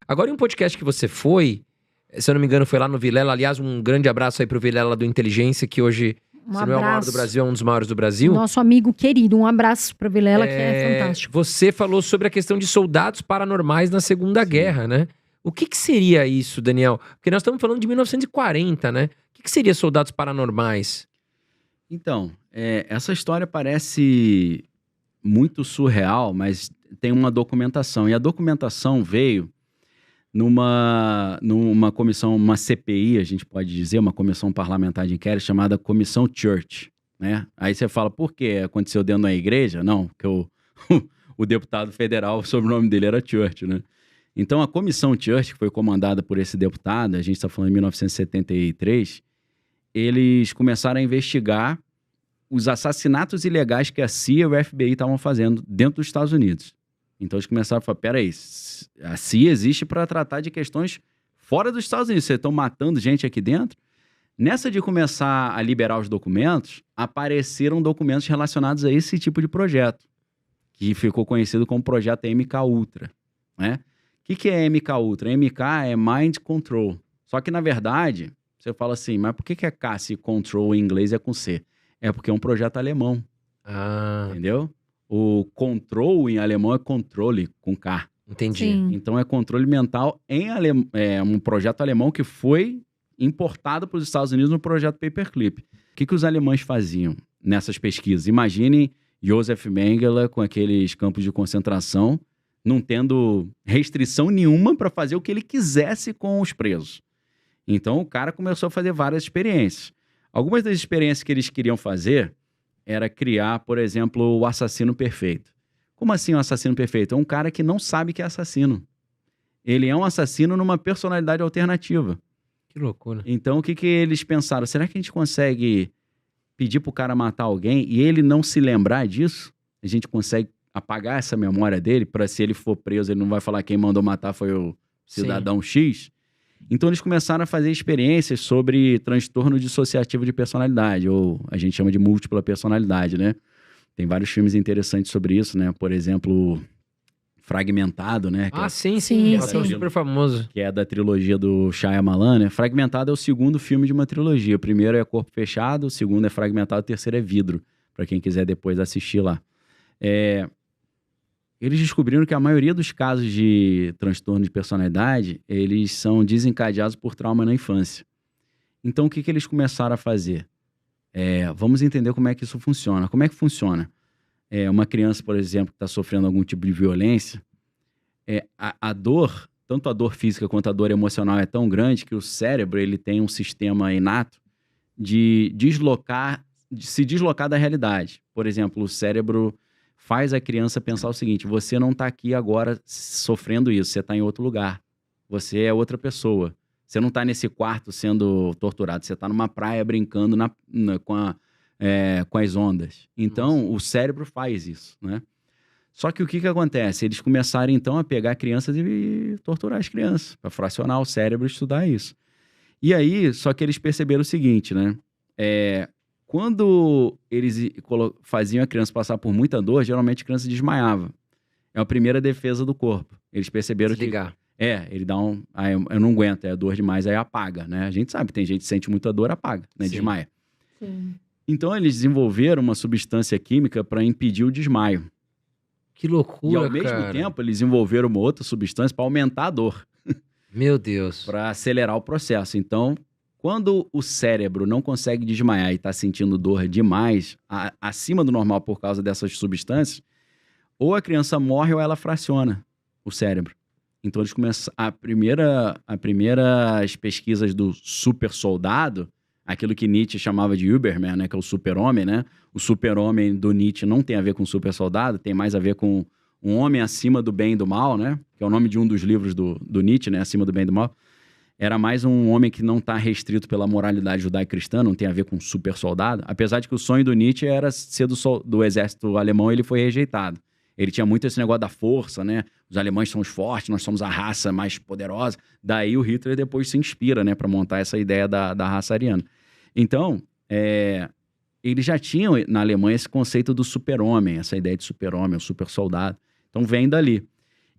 Agora, em um podcast que você foi, se eu não me engano, foi lá no Vilela. Aliás, um grande abraço aí pro Vilela do Inteligência, que hoje, se não é o maior do Brasil, é um dos maiores do Brasil. Nosso amigo querido, um abraço pro Vilela, que é fantástico. Você falou sobre a questão de soldados paranormais na Segunda Guerra, né? O que seria isso, Daniel? Porque nós estamos falando de 1940, né? O que seria soldados paranormais? Então, essa história parece muito surreal, mas tem uma documentação. E a documentação veio numa comissão, uma CPI, a gente pode dizer, uma comissão parlamentar de inquérito chamada Comissão Church, né? Aí você fala, por quê? Aconteceu dentro da igreja? Não, porque o deputado federal, o sobrenome dele era Church, né? Então, a Comissão Church, que foi comandada por esse deputado, a gente está falando em 1973, eles começaram a investigar os assassinatos ilegais que a CIA e o FBI estavam fazendo dentro dos Estados Unidos. Então, eles começaram a falar, peraí, a CIA existe para tratar de questões fora dos Estados Unidos. Vocês estão matando gente aqui dentro? Nessa de começar a liberar os documentos, apareceram documentos relacionados a esse tipo de projeto, que ficou conhecido como Projeto MK Ultra, né? O que é MK Ultra? MK é Mind Control. Só que, na verdade, você fala assim, mas por que é K se Control em inglês é com C? É porque é um projeto alemão. Entendeu? O control em alemão é controle, com K. Entendi. Sim. Então é controle mental é um projeto alemão que foi importado para os Estados Unidos no projeto Paperclip. O que os alemães faziam nessas pesquisas? Imaginem Josef Mengele com aqueles campos de concentração, não tendo restrição nenhuma para fazer o que ele quisesse com os presos. Então o cara começou a fazer várias experiências. Algumas das experiências que eles queriam fazer era criar, por exemplo, o assassino perfeito. Como assim o assassino perfeito? É um cara que não sabe que é assassino. Ele é um assassino numa personalidade alternativa. Que loucura. Então, o que eles pensaram? Será que a gente consegue pedir pro cara matar alguém e ele não se lembrar disso? A gente consegue apagar essa memória dele para, se ele for preso, ele não vai falar quem mandou matar foi o cidadão X? Então, eles começaram a fazer experiências sobre transtorno dissociativo de personalidade, ou a gente chama de múltipla personalidade, né? Tem vários filmes interessantes sobre isso, né? Por exemplo, Fragmentado, né? Sim. Super famoso. Que é da trilogia do Shyamalan, né? Fragmentado é o segundo filme de uma trilogia. O primeiro é Corpo Fechado, o segundo é Fragmentado, o terceiro é Vidro, para quem quiser depois assistir lá. Eles descobriram que a maioria dos casos de transtorno de personalidade, eles são desencadeados por trauma na infância. Então, o que eles começaram a fazer? Vamos entender como é que isso funciona. Como é que funciona? Uma criança, por exemplo, que está sofrendo algum tipo de violência, a dor, tanto a dor física quanto a dor emocional é tão grande que o cérebro ele tem um sistema inato de se deslocar da realidade. Por exemplo, o cérebro faz a criança pensar o seguinte, você não está aqui agora sofrendo isso, você está em outro lugar. Você é outra pessoa. Você não está nesse quarto sendo torturado, você está numa praia brincando com as ondas. Então, o cérebro faz isso, né? Só que o que acontece? Eles começaram, então, a pegar crianças e torturar as crianças, para fracionar o cérebro e estudar isso. E aí, só que eles perceberam o seguinte, né? Quando eles faziam a criança passar por muita dor, geralmente a criança desmaiava. É a primeira defesa do corpo. Eles perceberam Desligar. ele dá eu não aguento, é dor demais, aí apaga, né? A gente sabe, tem gente que sente muita dor, apaga, né? Sim. Desmaia. Sim. Então, eles desenvolveram uma substância química para impedir o desmaio. Que loucura, E, ao mesmo tempo, eles desenvolveram uma outra substância para aumentar a dor. Meu Deus. Para acelerar o processo. Então, quando o cérebro não consegue desmaiar e está sentindo dor demais, acima do normal por causa dessas substâncias, ou a criança morre ou ela fraciona o cérebro. Então, eles começam... As primeiras pesquisas do super soldado, aquilo que Nietzsche chamava de Überman, né, que é o super-homem, né? O super-homem do Nietzsche não tem a ver com super soldado, tem mais a ver com um homem acima do bem e do mal, né? Que é o nome de um dos livros do Nietzsche, né? Acima do bem e do mal. Era mais um homem que não está restrito pela moralidade judaico-cristã, não tem a ver com super soldado. Apesar de que o sonho do Nietzsche era ser do exército alemão, ele foi rejeitado. Ele tinha muito esse negócio da força, né? Os alemães são os fortes, nós somos a raça mais poderosa. Daí o Hitler depois se inspira, né? Para montar essa ideia da raça ariana. Então, eles já tinham na Alemanha esse conceito do super-homem, essa ideia de super-homem, o super-soldado. Então, vem dali.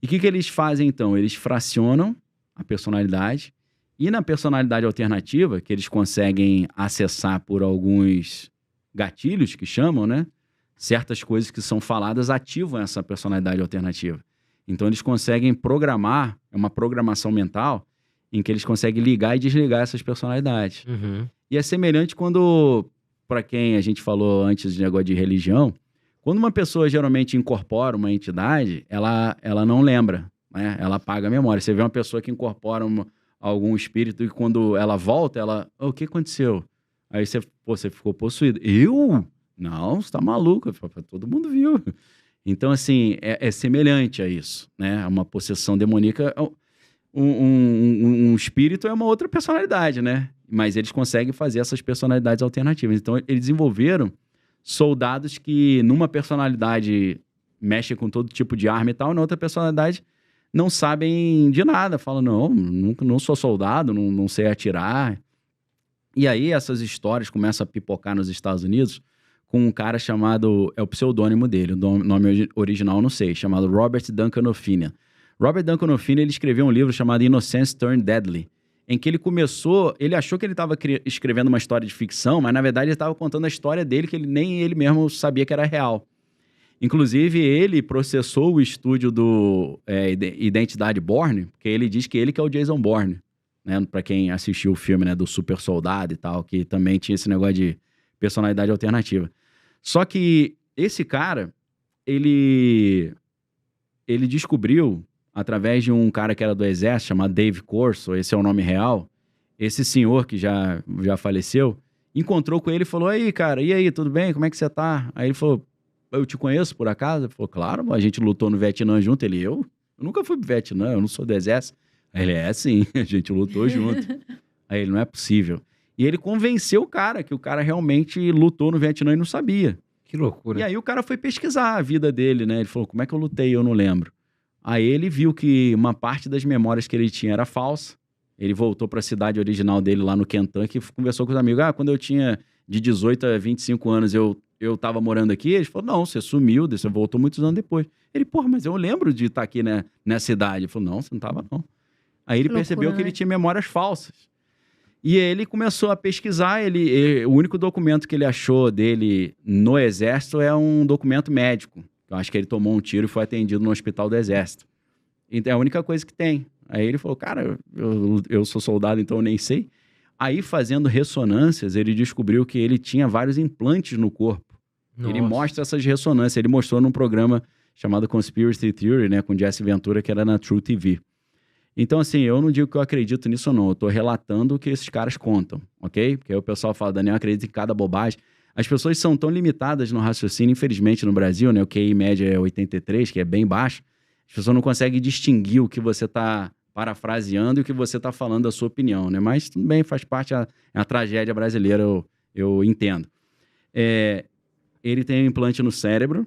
E o que eles fazem, então? Eles fracionam a personalidade, e na personalidade alternativa, que eles conseguem acessar por alguns gatilhos que chamam, né? Certas coisas que são faladas ativam essa personalidade alternativa. Então, eles conseguem programar, é uma programação mental, em que eles conseguem ligar e desligar essas personalidades. E é semelhante quando, para quem a gente falou antes de negócio de religião, quando uma pessoa geralmente incorpora uma entidade, ela não lembra, né? Ela apaga a memória. Você vê uma pessoa que incorpora algum espírito e quando ela volta, o que aconteceu? Aí você ficou possuído. Eu? Não, você tá maluco. Todo mundo viu. Então, assim, é semelhante a isso, né? Uma possessão demoníaca. Um espírito é uma outra personalidade, né? Mas eles conseguem fazer essas personalidades alternativas. Então, eles desenvolveram soldados que, numa personalidade, mexem com todo tipo de arma e tal, na outra personalidade, não sabem de nada. Falam, não sou soldado, não sei atirar. E aí, essas histórias começam a pipocar nos Estados Unidos com um cara chamado, é o pseudônimo dele, o nome original não sei, chamado Robert Duncan O'Finnan. Robert Duncan O'Finnan, ele escreveu um livro chamado Innocence Turned Deadly, em que ele achou que ele estava escrevendo uma história de ficção, mas na verdade ele estava contando a história dele, que nem ele mesmo sabia que era real. Inclusive, ele processou o estúdio do Identidade Bourne, porque ele diz que ele que é o Jason Bourne, né? Para quem assistiu o filme, né, do super soldado e tal, que também tinha esse negócio de personalidade alternativa. Só que esse cara, ele descobriu, através de um cara que era do exército, chamado Dave Corso, esse é o nome real, esse senhor que já faleceu, encontrou com ele e falou, aí, cara, e aí, tudo bem? Como é que você tá? Aí ele falou, eu te conheço por acaso? Ele falou, claro, a gente lutou no Vietnã junto. Ele, eu nunca fui pro Vietnã, eu não sou do exército. Aí ele, sim, a gente lutou junto. Aí ele, não é possível. E ele convenceu o cara, que o cara realmente lutou no Vietnã e não sabia. Que loucura. E aí o cara foi pesquisar a vida dele, né? Ele falou, como é que eu lutei? Eu não lembro. Aí ele viu que uma parte das memórias que ele tinha era falsa. Ele voltou para a cidade original dele, lá no Kentucky, e conversou com os amigos. Quando eu tinha de 18 a 25 anos, eu tava morando aqui. Ele falou, não, você sumiu, você voltou muitos anos depois. Ele, mas eu lembro de estar aqui, né, nessa cidade. Ele falou, não, você não tava, não. Aí ele percebeu que ele tinha memórias falsas. E ele começou a pesquisar. O único documento que ele achou dele no exército é um documento médico. Eu acho que ele tomou um tiro e foi atendido no hospital do exército. Então é a única coisa que tem. Aí ele falou, cara, eu sou soldado, então eu nem sei. Aí, fazendo ressonâncias, ele descobriu que ele tinha vários implantes no corpo. Nossa. Ele mostra essas ressonâncias. Ele mostrou num programa chamado Conspiracy Theory, né, com Jesse Ventura, que era na True TV. Então, assim, eu não digo que eu acredito nisso ou não. Eu tô relatando o que esses caras contam, ok? Porque aí o pessoal fala, Daniel, acredita em cada bobagem. As pessoas são tão limitadas no raciocínio, infelizmente, no Brasil, né? O QI média é 83, que é bem baixo. As pessoas não conseguem distinguir o que você está parafraseando e o que você está falando da sua opinião, né? Mas tudo bem, faz parte a tragédia brasileira, eu entendo. Ele tem um implante no cérebro,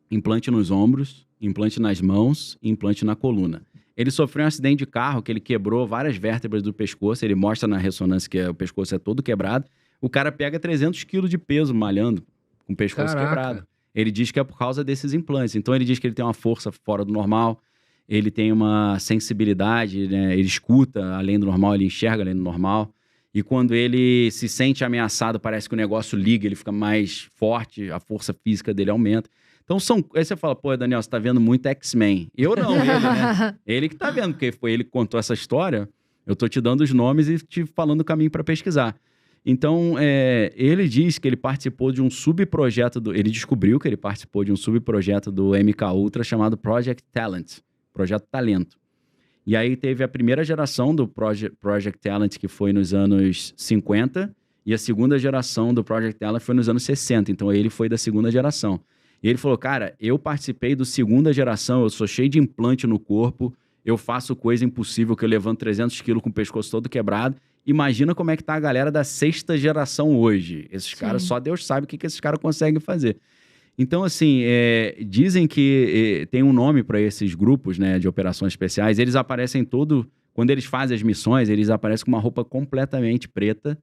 implante nos ombros, implante nas mãos e implante na coluna. Ele sofreu um acidente de carro que ele quebrou várias vértebras do pescoço. Ele mostra na ressonância que o pescoço é todo quebrado. O cara pega 300 quilos de peso malhando com o pescoço quebrado. Ele diz que é por causa desses implantes. Então, ele diz que ele tem uma força fora do normal, ele tem uma sensibilidade, né? Ele escuta além do normal, ele enxerga além do normal. E quando ele se sente ameaçado, parece que o negócio liga, ele fica mais forte, a força física dele aumenta. Então, aí você fala, pô, Daniel, você tá vendo muito X-Men. Eu não, ele, né? Ele que tá vendo, porque foi ele que contou essa história. Eu tô te dando os nomes e te falando o caminho para pesquisar. Então, ele diz que ele participou de um subprojeto ele descobriu que ele participou de um subprojeto do MK Ultra chamado Project Talent, Projeto Talento. E aí teve a primeira geração do Project Talent, que foi nos anos 50, e a segunda geração do Project Talent foi nos anos 60. Então, ele foi da segunda geração. E ele falou, cara, eu participei do segunda geração, eu sou cheio de implante no corpo, eu faço coisa impossível, que eu levanto 300 quilos com o pescoço todo quebrado. Imagina como é que tá a galera da sexta geração hoje. Esses caras, só Deus sabe o que esses caras conseguem fazer. Então, assim, dizem que tem um nome para esses grupos, né, de operações especiais. Eles aparecem quando eles fazem as missões, eles aparecem com uma roupa completamente preta.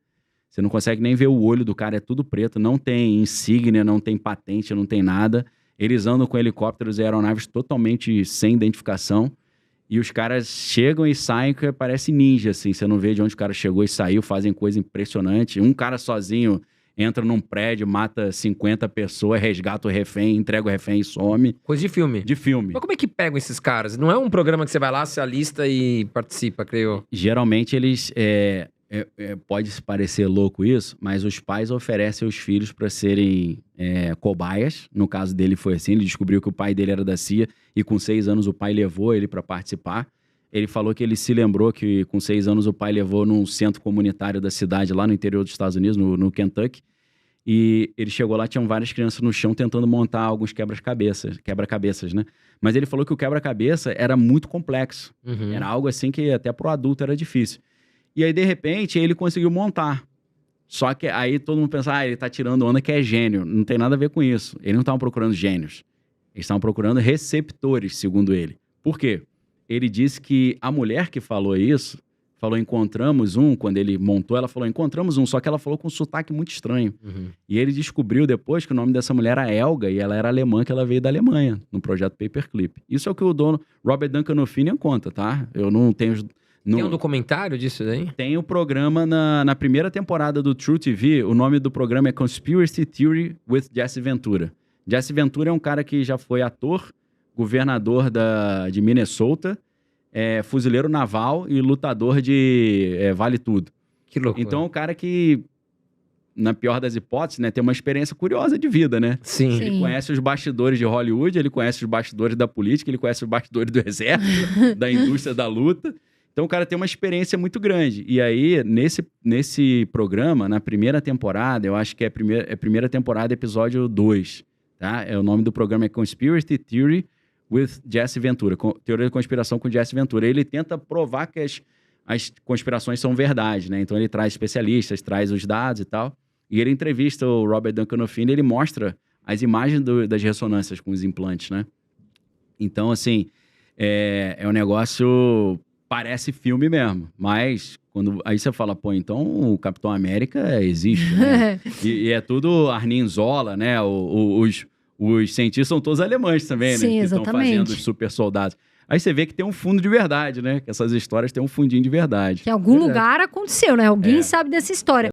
Você não consegue nem ver o olho do cara, é tudo preto, não tem insígnia, não tem patente, não tem nada. Eles andam com helicópteros e aeronaves totalmente sem identificação. E os caras chegam e saem que parece ninja, assim. Você não vê de onde o cara chegou e saiu, fazem coisa impressionante. Um cara sozinho entra num prédio, mata 50 pessoas, resgata o refém, entrega o refém e some. Coisa de filme. De filme. Mas como é que pegam esses caras? Não é um programa que você vai lá, se alista e participa, creio. Geralmente eles... pode parecer louco isso, mas os pais oferecem os filhos para serem cobaias. No caso dele foi assim, ele descobriu que o pai dele era da CIA e com 6 anos o pai levou ele para participar. Ele falou que ele se lembrou que com 6 anos o pai levou num centro comunitário da cidade lá no interior dos Estados Unidos, no Kentucky, e ele chegou lá, tinham várias crianças no chão tentando montar alguns quebra-cabeças, né? Mas ele falou que o quebra-cabeça era muito complexo. Uhum. Era algo assim que até pro adulto era difícil. E aí, de repente, ele conseguiu montar. Só que aí todo mundo pensa, ele tá tirando onda que é gênio. Não tem nada a ver com isso. Eles não estavam procurando gênios. Eles estavam procurando receptores, segundo ele. Por quê? Ele disse que a mulher que falou isso, falou encontramos um, quando ele montou, ela falou encontramos um, só que ela falou com um sotaque muito estranho. Uhum. E ele descobriu depois que o nome dessa mulher era Helga, e ela era alemã, que ela veio da Alemanha, no projeto Paperclip. Isso é o que o dono, Robert Duncan O'Finian, conta, tá? Eu não tenho... Tem um documentário disso daí? Tem o programa na primeira temporada do True TV, o nome do programa é Conspiracy Theory with Jesse Ventura. Jesse Ventura é um cara que já foi ator, governador de Minnesota, fuzileiro naval e lutador de Vale Tudo. Que louco. Então é um cara que, na pior das hipóteses, né, tem uma experiência curiosa de vida, né? Sim. Ele conhece os bastidores de Hollywood, ele conhece os bastidores da política, ele conhece os bastidores do exército, da indústria da luta. Então o cara tem uma experiência muito grande. E aí, nesse programa, na primeira temporada, eu acho que é primeira temporada, episódio 2, tá? O nome do programa é Conspiracy Theory with Jesse Ventura. Teoria da conspiração com Jesse Ventura. Ele tenta provar que as conspirações são verdade, né? Então ele traz especialistas, traz os dados e tal. E ele entrevista o Robert Duncan O'Finian, ele mostra as imagens das ressonâncias com os implantes, né? Então, assim, é um negócio... Parece filme mesmo, mas aí você fala, pô, então o Capitão América existe, né? e é tudo Arnim Zola, né? Os cientistas são todos alemães também, Sim, né? Que estão fazendo os super soldados. Aí você vê que tem um fundo de verdade, né? Que essas histórias têm um fundinho de verdade. Que em algum lugar aconteceu, né? Alguém sabe dessa história.